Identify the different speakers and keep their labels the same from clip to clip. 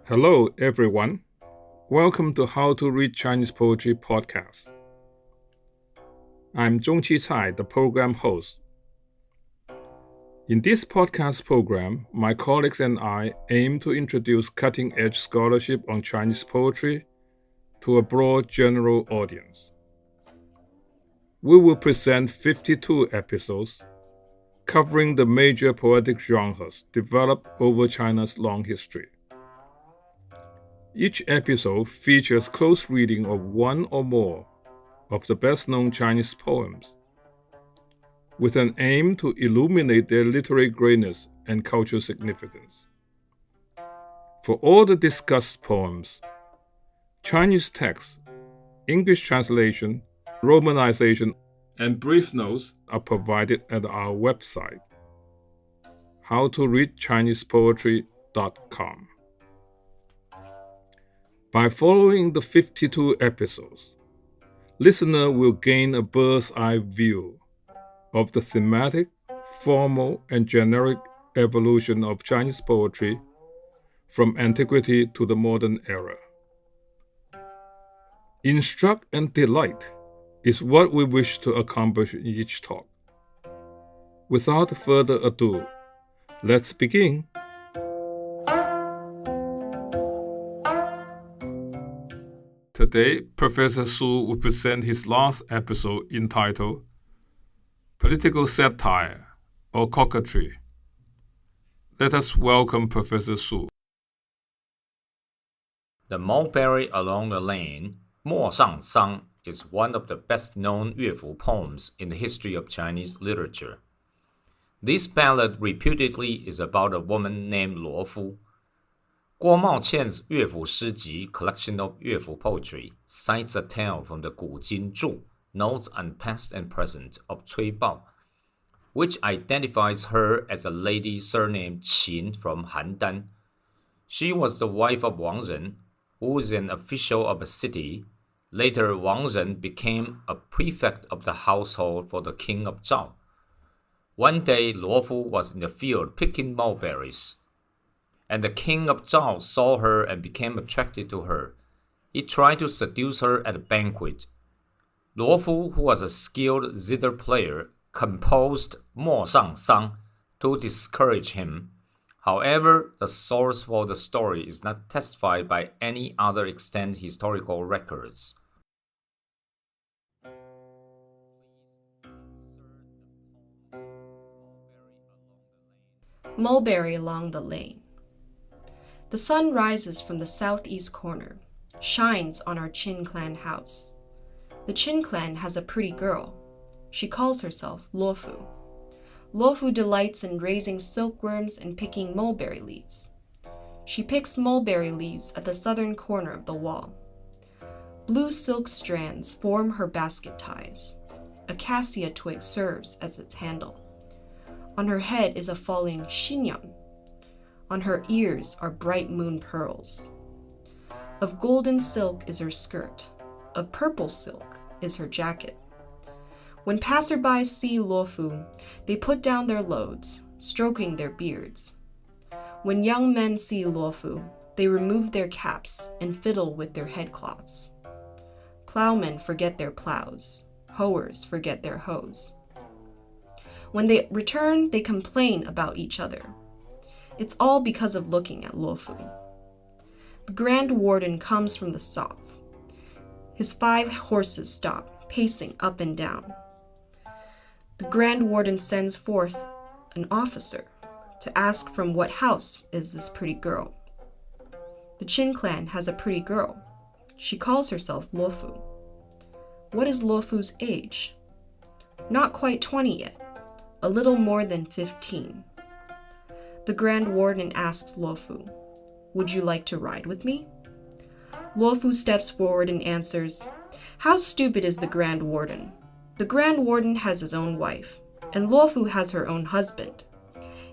Speaker 1: Hello, everyone. Welcome to How to Read Chinese Poetry podcast. I'm Zong-qi, the program host. In this podcast program, my colleagues and I aim to introduce cutting-edge scholarship on Chinese poetry to a broad general audience. We will present 52 episodes covering the major poetic genres developed over China's long history. Each episode features close reading of one or more of the best-known Chinese poems, with an aim to illuminate their literary greatness and cultural significance. For all the discussed poems, Chinese text, English translation, romanization, and brief notes are provided at our website, howtoreadchinesepoetry.com. By following the 52 episodes, listener will gain a bird's-eye view of the thematic, formal, and generic evolution of Chinese poetry from antiquity to the modern era. Instruct and delight is what we wish to accomplish in each talk. Without further ado, let's begin. Today, Professor Su will present his last episode entitled Political Satire or Coquetry. Let us welcome Professor Su.
Speaker 2: The Mulberry Along the Lane, 陌上桑, is one of the best-known Yuefu poems in the history of Chinese literature. This ballad reputedly is about a woman named Luofu. Guo Maoqian's Yuefu Shiji collection of Yuefu poetry cites a tale from the Gujin Zhu, Notes on Past and Present of Cui Bao, which identifies her as a lady surnamed Qin from Handan. She was the wife of Wang Ren, who was an official of a city. Later, Wang Ren became a prefect of the household for the king of Zhao. One day, Luofu was in the field picking mulberries, and the king of Zhao saw her and became attracted to her. He tried to seduce her at a banquet. Luofu, who was a skilled zither player, composed 陌上桑 to discourage him. However, the source for the story is not testified by any other extant historical records.
Speaker 3: Mulberry Along the Lane. The sun rises from the southeast corner, shines on our Qin clan house. The Qin clan has a pretty girl. She calls herself Luofu. Luofu delights in raising silkworms and picking mulberry leaves. She picks mulberry leaves at the southern corner of the wall. Blue silk strands form her basket ties. A cassia twig serves as its handle. On her head is a falling xinyang. On her ears are bright moon pearls. Of golden silk is her skirt. Of purple silk is her jacket. When passersby see Luofu, they put down their loads, stroking their beards. When young men see Luofu, they remove their caps and fiddle with their headcloths. Plowmen forget their plows. Hoers forget their hoes. When they return, they complain about each other. It's all because of looking at Luofu. The Grand Warden comes from the south. His 5 horses stop, pacing up and down. The Grand Warden sends forth an officer to ask from what house is this pretty girl. The Qin clan has a pretty girl. She calls herself Luofu. What is Luofu's age? Not quite 20 yet, a little more than 15. The Grand Warden asks Luofu, "Would you like to ride with me?" Luofu steps forward and answers, "How stupid is the Grand Warden? The Grand Warden has his own wife, and Luofu has her own husband.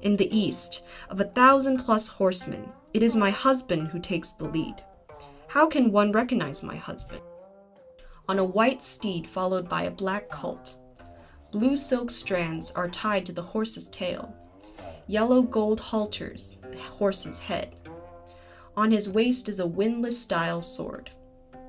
Speaker 3: In the east, of 1,000+ horsemen, it is my husband who takes the lead. How can one recognize my husband?" On a white steed followed by a black colt, blue silk strands are tied to the horse's tail. Yellow gold halters the horse's head. On his waist is a windlass-style sword.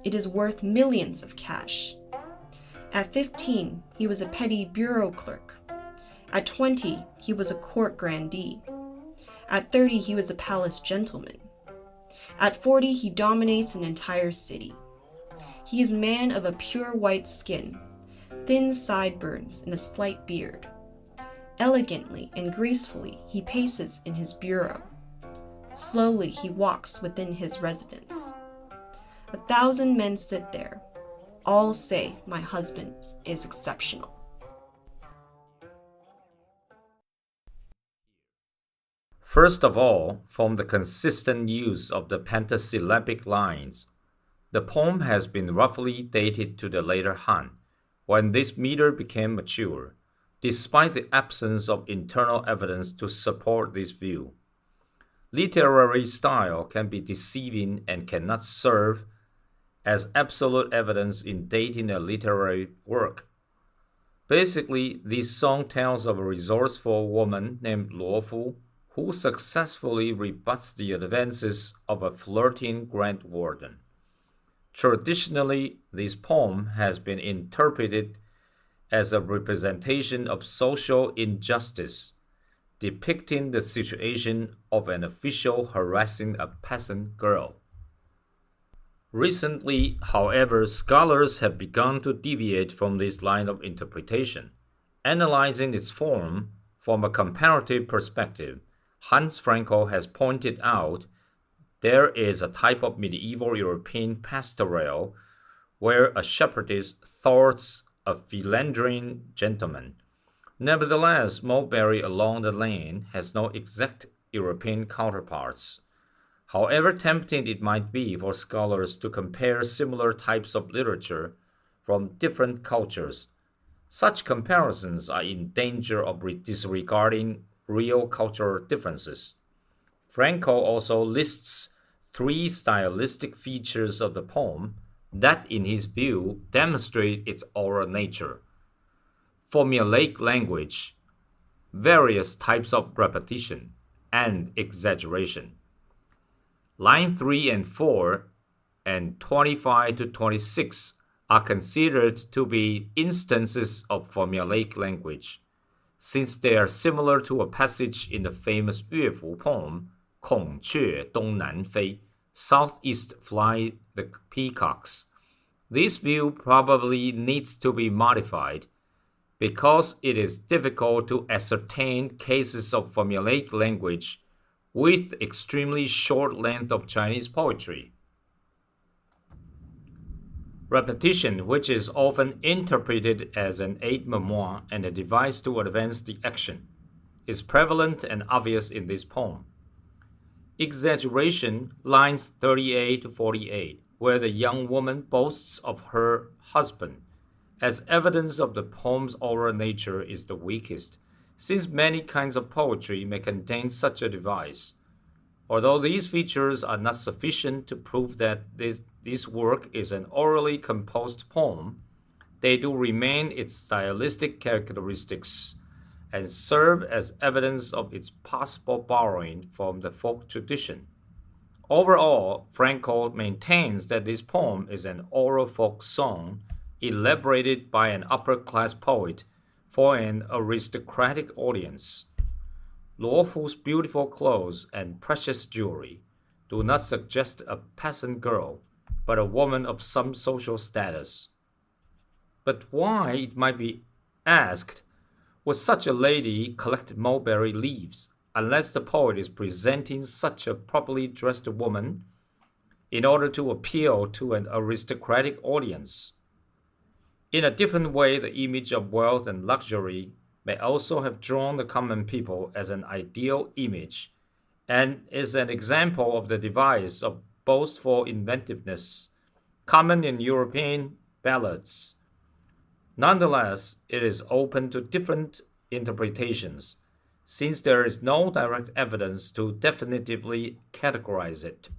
Speaker 3: It is worth millions of cash. At 15, he was a petty bureau clerk. At 20, he was a court grandee. At 30, he was a palace gentleman. At 40, he dominates an entire city. He is a man of a pure white skin, thin sideburns, and a slight beard. Elegantly and gracefully, he paces in his bureau. Slowly, he walks within his residence. 1,000 men sit there. All say my husband is exceptional.
Speaker 2: First of all, from the consistent use of the pentasyllabic lines, the poem has been roughly dated to the later Han, when this meter became mature, despite the absence of internal evidence to support this view. Literary style can be deceiving and cannot serve as absolute evidence in dating a literary work. Basically, this song tells of a resourceful woman named Yuefu who successfully rebuts the advances of a flirting grand warden. Traditionally, this poem has been interpreted as a representation of social injustice, depicting the situation of an official harassing a peasant girl. Recently, however, scholars have begun to deviate from this line of interpretation. Analyzing its form from a comparative perspective, Hans Frankel has pointed out there is a type of medieval European pastoral where a shepherdess thwarts a philandering gentleman. Nevertheless, Mulberry Along the Lane has no exact European counterparts. However tempting it might be for scholars to compare similar types of literature from different cultures, such comparisons are in danger of disregarding real cultural differences. Frankel also lists 3 stylistic features of the poem that, in his view, demonstrate its oral nature: formulaic language, various types of repetition, and exaggeration. Line 3 and 4 and 25 to 26 are considered to be instances of formulaic language, since they are similar to a passage in the famous Yuefu poem, 孔雀东南飞, Southeast fly the peacocks. This view probably needs to be modified because it is difficult to ascertain cases of formulaic language with extremely short length of Chinese poetry. Repetition, which is often interpreted as an aide-memoire and a device to advance the action, is prevalent and obvious in this poem. Exaggeration, lines 38 to 48, where the young woman boasts of her husband, as evidence of the poem's oral nature, is the weakest, since many kinds of poetry may contain such a device. Although these features are not sufficient to prove that this work is an orally composed poem, they do remain its stylistic characteristics and serve as evidence of its possible borrowing from the folk tradition. Overall, Frankel maintains that this poem is an oral folk song elaborated by an upper-class poet for an aristocratic audience. Luofu's beautiful clothes and precious jewelry do not suggest a peasant girl, but a woman of some social status. But why, it might be asked, would such a lady collect mulberry leaves unless the poet is presenting such a properly dressed woman in order to appeal to an aristocratic audience? In a different way, the image of wealth and luxury may also have drawn the common people as an ideal image and is an example of the device of boastful inventiveness common in European ballads. Nonetheless, it is open to different interpretations, since there is no direct evidence to definitively categorize it.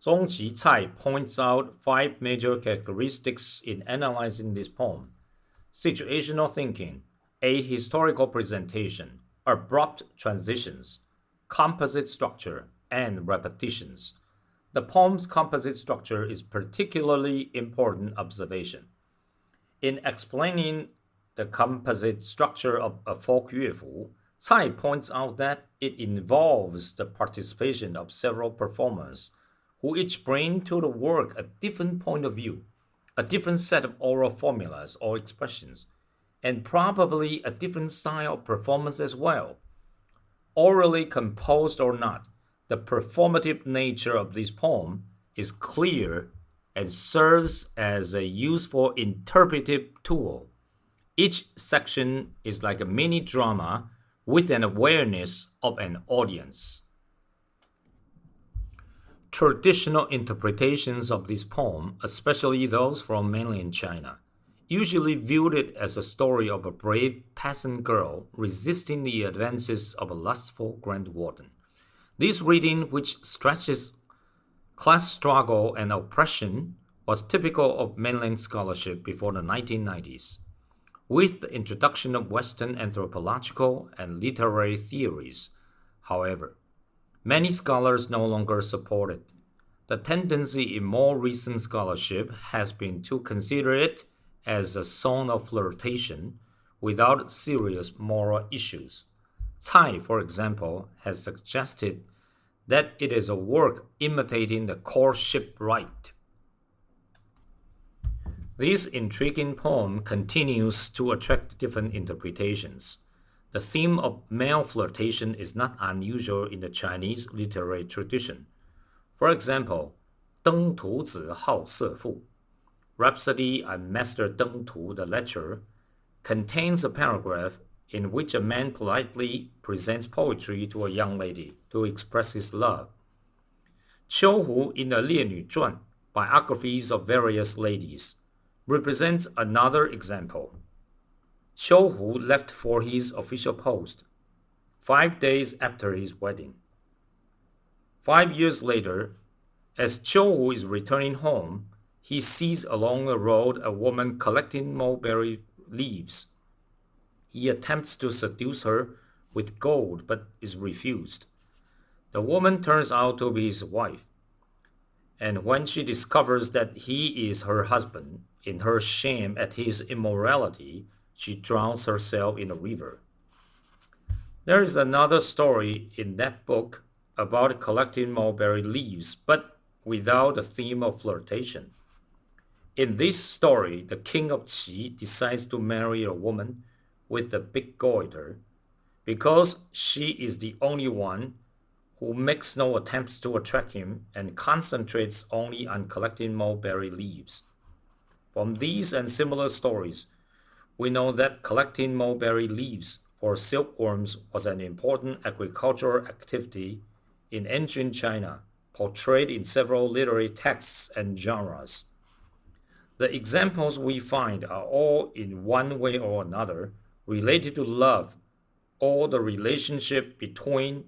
Speaker 2: Zong-qi points out 5 major characteristics in analyzing this poem: situational thinking, ahistorical presentation, abrupt transitions, composite structure, and repetitions. The poem's composite structure is particularly important observation. In explaining the composite structure of a folk Yuefu, Cai points out that it involves the participation of several performers who each bring to the work a different point of view, a different set of oral formulas or expressions, and probably a different style of performance as well. Orally composed or not, the performative nature of this poem is clear and serves as a useful interpretive tool. Each section is like a mini drama with an awareness of an audience. Traditional interpretations of this poem, especially those from mainland China, usually viewed it as a story of a brave peasant girl resisting the advances of a lustful grand warden. This reading, which stresses class struggle and oppression, was typical of mainland scholarship before the 1990s. With the introduction of Western anthropological and literary theories, however, many scholars no longer support it. The tendency in more recent scholarship has been to consider it as a song of flirtation without serious moral issues. Cai, for example, has suggested that it is a work imitating the courtship rite. This intriguing poem continues to attract different interpretations. The theme of male flirtation is not unusual in the Chinese literary tradition. For example, 登徒子好色妇, Rhapsody on Master Deng Tu the Lecher, contains a paragraph in which a man politely presents poetry to a young lady to express his love. Qiu Hu in the 烈女传, biographies of various ladies, represents another example. Qiu Hu left for his official post 5 days after his wedding. 5 years later, as Qiu Hu is returning home, he sees along the road a woman collecting mulberry leaves. He attempts to seduce her with gold but is refused. The woman turns out to be his wife, and when she discovers that he is her husband, in her shame at his immorality, she drowns herself in a river. There is another story in that book about collecting mulberry leaves, but without the theme of flirtation. In this story, the king of Qi decides to marry a woman with a big goiter because she is the only one who makes no attempts to attract him and concentrates only on collecting mulberry leaves. From these and similar stories, we know that collecting mulberry leaves for silkworms was an important agricultural activity in ancient China, portrayed in several literary texts and genres. The examples we find are all in one way or another related to love or the relationship between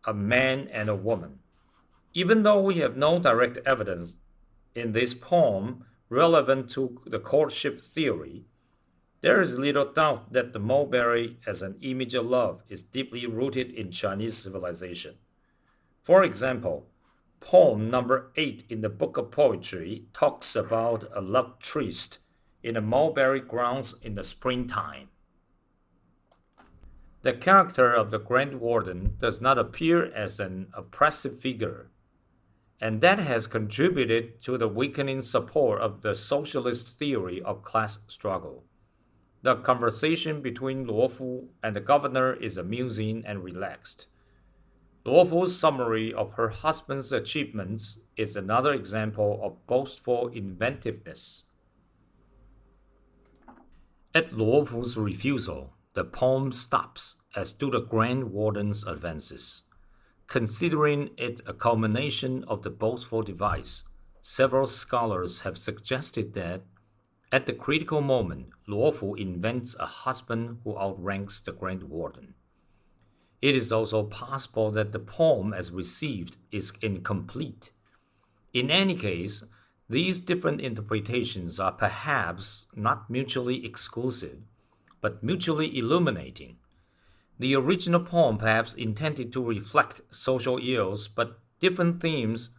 Speaker 2: a man and a woman. Even though we have no direct evidence in this poem relevant to the courtship theory, there is little doubt that the mulberry as an image of love is deeply rooted in Chinese civilization. For example, poem number 8 in the Book of Poetry talks about a love tryst in the mulberry grounds in the springtime. The character of the Grand Warden does not appear as an oppressive figure, and that has contributed to the weakening support of the socialist theory of class struggle. The conversation between Luofu and the governor is amusing and relaxed. Luofu's summary of her husband's achievements is another example of boastful inventiveness. At Luofu's refusal, the poem stops, as do the Grand Warden's advances. Considering it a culmination of the boastful device, several scholars have suggested that at the critical moment, Luofu invents a husband who outranks the Grand Warden. It is also possible that the poem as received is incomplete. In any case, these different interpretations are perhaps not mutually exclusive, but mutually illuminating. The original poem perhaps intended to reflect social ills, but different themes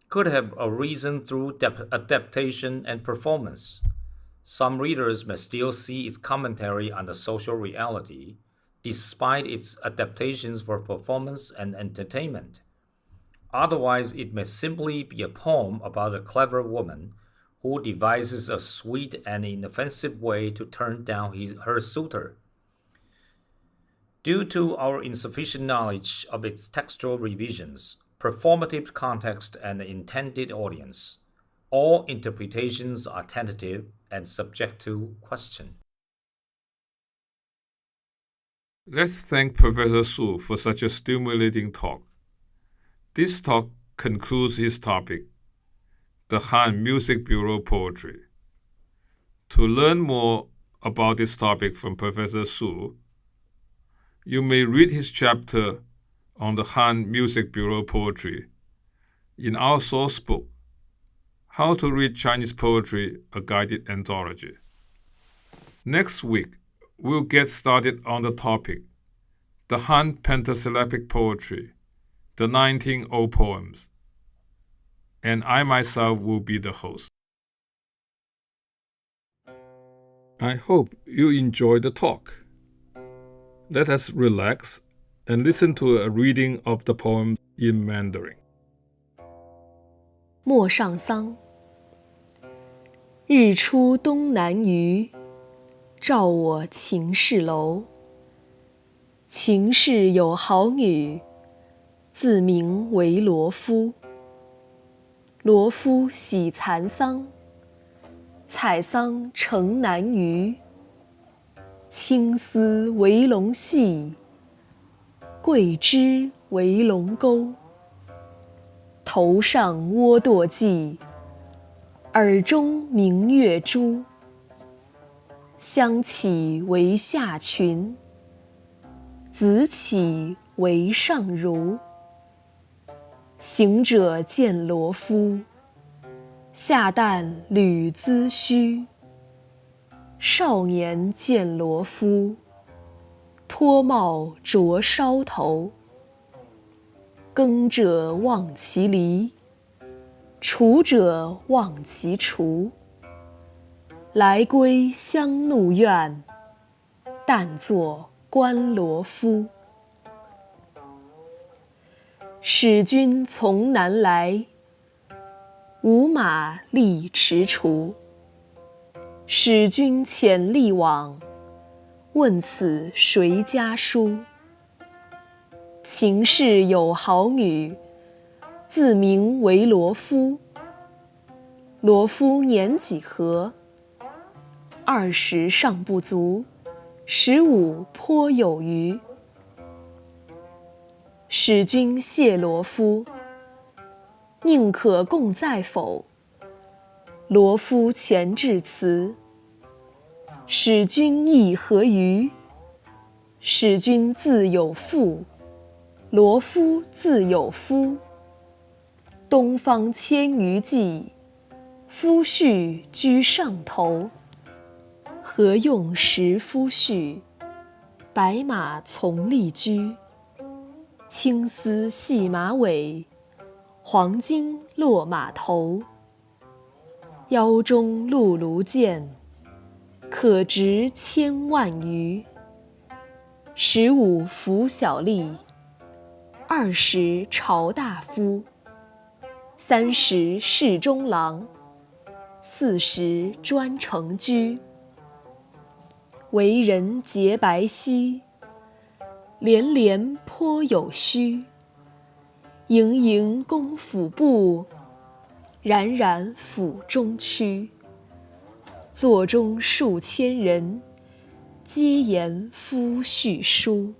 Speaker 2: could have arisen through adaptation and performance. Some readers may still see its commentary on the social reality, despite its adaptations for performance and entertainment. Otherwise, it may simply be a poem about a clever woman who devises a sweet and inoffensive way to turn down her suitor. Due to our insufficient knowledge of its textual revisions, performative context, and the intended audience, all interpretations are tentative and subject to question.
Speaker 1: Let's thank Professor Su for such a stimulating talk. This talk concludes his topic, the Han Music Bureau Poetry. To learn more about this topic from Professor Su, you may read his chapter on the Han Music Bureau Poetry in our source book, How to Read Chinese Poetry, a Guided Anthology. Next week, we'll get started on the topic, the Han Pentasyllabic Poetry, the 19 old poems, and I myself will be the host. I hope you enjoyed the talk. Let us relax and listen to a reading of the poem in Mandarin.
Speaker 4: 陌上桑，日出东南隅，照我秦氏楼。秦氏有好女，自名为罗敷。罗敷喜蚕桑，采桑城南隅。青丝为龙系，桂枝为龙钩。头上窝堕髻，耳中明月珠。香起为下裙，紫起为上襦。行者见罗敷，下旦履髭须。少年见罗敷，脱帽着梢头。耕者忘其犁，锄者忘其锄。来归乡怒怨，但作观罗敷。使君从南来，吾马力迟除。使君遣吏往，问此谁家书？秦氏有好女，自名为罗敷。罗敷年几何？20尚不足，15颇有余。使君谢罗敷，宁可共在否？罗敷前致辞，使君意何余？使君自有妇，罗敷自有夫。东方千余骑，夫婿居上头。何用识夫婿？白马从立居。青丝系马尾，黄金落马头。腰中辘轳箭，可值千万余。15服小吏，20朝大夫。30侍中郎，40专承居。为人洁白皙，连连颇有须。盈盈弓府部，冉冉府中区。座中数千人，皆言夫婿书。